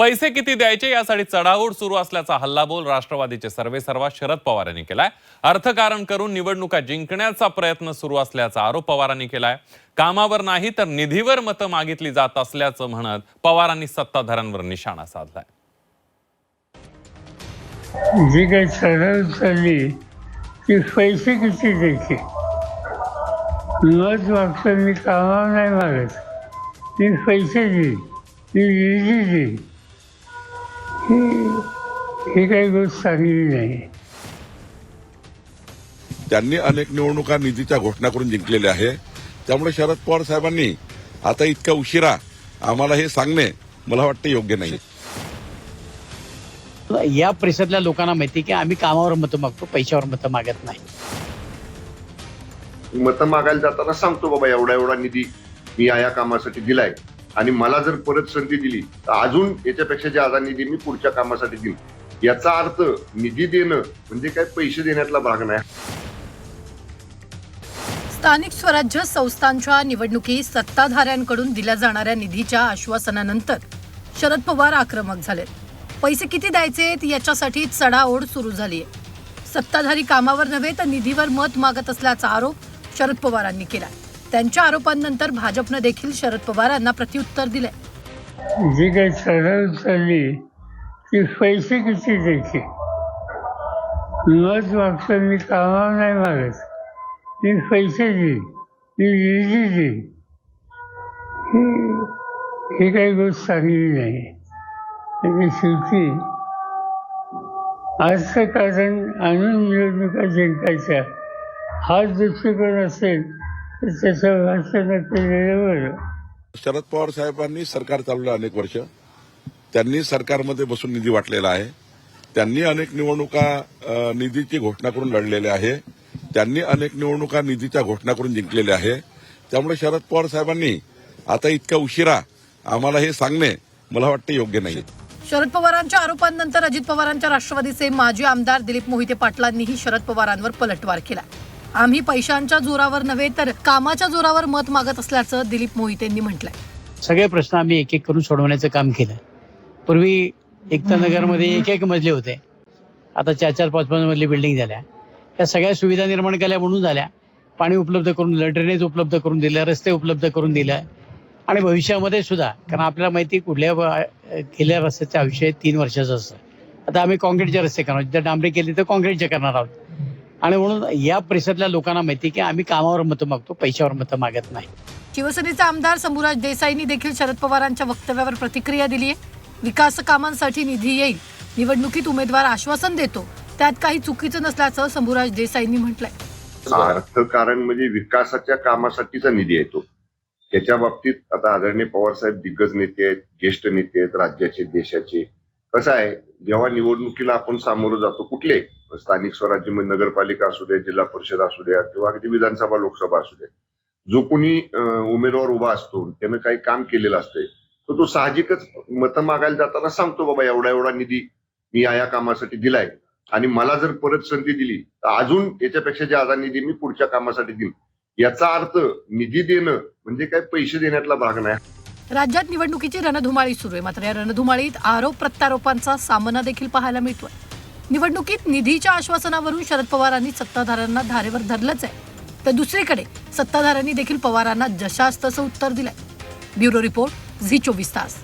पैसे किती द्यायचे यासाठी चढाओढ सुरू असल्याचा हल्लाबोल राष्ट्रवादीचे सर्वेसर्वा शरद पवार यांनी केलाय। अर्थकारण करून निवडणुका जिंकण्याचा प्रयत्न सुरू असल्याचा आरोप पवारांनी केलाय। कामावर नाही तर निधीवर मतं मागितली जात असल्याचं म्हणत पवारांनी सत्ताधाऱ्यांवर निशाणा साधलाय। जी काही चढाओढ चालली ती पैसे किती द्यायचे मत मागतो, मी कामावर नाही मागत, मी पैसे देईन, मी निधी देईन, ही काही गोष्ट चांगली नाही। त्यांनी अनेक निवडणुका निधीच्या घोषणा करून जिंकलेल्या आहे, त्यामुळे शरद पवार साहेबांनी आता इतक्या उशिरा आम्हाला हे सांगणे मला वाटतं योग्य नाही। या परिसरातल्या लोकांना माहिती की आम्ही कामावर मतं मागतो, पैशावर मतं मागत नाही। मतं मागायला जाताना सांगतो बाबा एवढा एवढा निधी मी या कामासाठी दिलाय आणि मला जर परत संधी दिली तर अजून याच्यापेक्षा जादा निधी मी पुढच्या कामासाठी देईन। याचा अर्थ निधी देणं म्हणजे काय पैसे देण्यातला भाग नाही। स्थानिक स्वराज्य संस्थांच्या निवडणुकीत सत्ताधाऱ्यांकडून दिल्या जाणाऱ्या निधीच्या आश्वासनानंतर शरद पवार आक्रमक झाले। पैसे किती द्यायचे याच्यासाठी चढाओढ सुरू झाली आहे। सत्ताधारी कामावर नव्हे तर निधीवर मत मागत असल्याचा आरोप शरद पवारांनी केला। त्यांच्या आरोपांनंतर भाजपने देखील शरद पवारांना प्रत्युत्तर दिले। जी काही चढाओढ चालली ती पैसे किती द्यायचे मत मागतो, मी कामावर नाही मागत, मी पैसे देईन, मी निधी देईन, ही काही गोष्ट चांगली नाही। आणि शेवटी अर्थकारण आणून निवडणुका जिंकायच्या हा दृष्टिकोन असेल तर त्याचा वाचन केलेलं बरं। शरद पवार साहेबांनी सरकार चालवलं अनेक वर्ष, त्यांनी सरकारमध्ये बसून निधी वाटलेला आहे, त्यांनी अनेक निवडणुका निधीची घोषणा करून लढलेल्या आहे, त्यांनी अनेक निवडणुका निधीच्या घोषणा करून जिंकलेल्या आहे, त्यामुळे शरद पवार साहेबांनी आता इतक्या उशिरा आम्हाला हे सांगणे मला वाटतं योग्य नाही। शरद पवारांच्या आरोपांनंतर अजित पवारांच्या राष्ट्रवादीचे माजी आमदार दिलीप मोहिते पाटलांनीही शरद पवारांवर पलटवार केला। आम्ही पैशांच्या जोरावर नव्हे तर कामाच्या जोरावर मत मागत असल्याचं दिलीप मोहितेंनी म्हटलंय। सगळे प्रश्न आम्ही एक एक करून सोडवण्याचं काम केलं। पूर्वी एकता नगरमध्ये एक मजले होते, आता 4-5 मजली बिल्डिंग झाल्या। या सगळ्या सुविधा निर्माण केल्या म्हणून झाल्या। पाणी उपलब्ध करून दिलं, ड्रेनेज उपलब्ध करून दिलं, रस्ते उपलब्ध करून दिलं आणि भविष्यामध्ये सुद्धा, कारण आपल्याला माहिती कुठल्या गेल्या रस्त्याचं आयुष्य 3 वर्षाचं असतं। आता आम्ही काँक्रीटचे रस्ते करणार, जर डांबरी केली तर काँक्रीटचे करणार आहोत। आणि म्हणून या परिसरातल्या लोकांना माहिती की आम्ही कामावर मतं मागतो, पैशावर मतं मागत नाही। शिवसेनेचे आमदार शंभूराज देसाईंनी देखील शरद पवारांच्या वक्तव्यावर प्रतिक्रिया दिली आहे। विकास कामांसाठी निधी येईल, निवडणुकीत उमेदवार आश्वासन देतो, त्यात काही चुकीचं नसल्याचं शंभूराज देसाईंनी म्हटलंय। अर्थकारण म्हणजे विकासाच्या कामासाठीचा निधी येतो। त्याच्या बाबतीत आता आदरणीय पवार साहेब दिग्गज नेते आहेत, ज्येष्ठ नेते आहेत राज्याचे, देशाचे। कसं आहे, जेव्हा निवडणुकीला आपण सामोरं जातो, कुठले स्थानिक स्वराज्य नगरपालिका असू दे, जिल्हा परिषद असू द्या किंवा अगदी विधानसभा लोकसभा असू दे, जो कोणी उमेदवार उभा असतो त्यानं काही काम केलेलं असतंय तर तो साहजिकच मतं मागायला जाताना सांगतो बाबा एवढा एवढा निधी मी या कामासाठी दिलाय आणि मला जर परत संधी दिली तर अजून याच्यापेक्षा जादा निधी मी पुढच्या कामासाठी देईन। याचा अर्थ निधी देणं म्हणजे काय पैसे देण्यातला भाग नाही। राज्यात निवडणुकीची रणधुमाळी सुरू आहे, मात्र या रणधुमाळीत आरोप प्रत्यारोपांचा सामना देखील पाहायला मिळतोय। निवडणुकीत निधीच्या आश्वासनावरून शरद पवारांनी सत्ताधाऱ्यांना धारेवर धरलंच आहे, तर दुसरीकडे सत्ताधाऱ्यांनी देखील पवारांना जशास तसं उत्तर दिलंय। ब्युरो रिपोर्ट, झी 24 तास।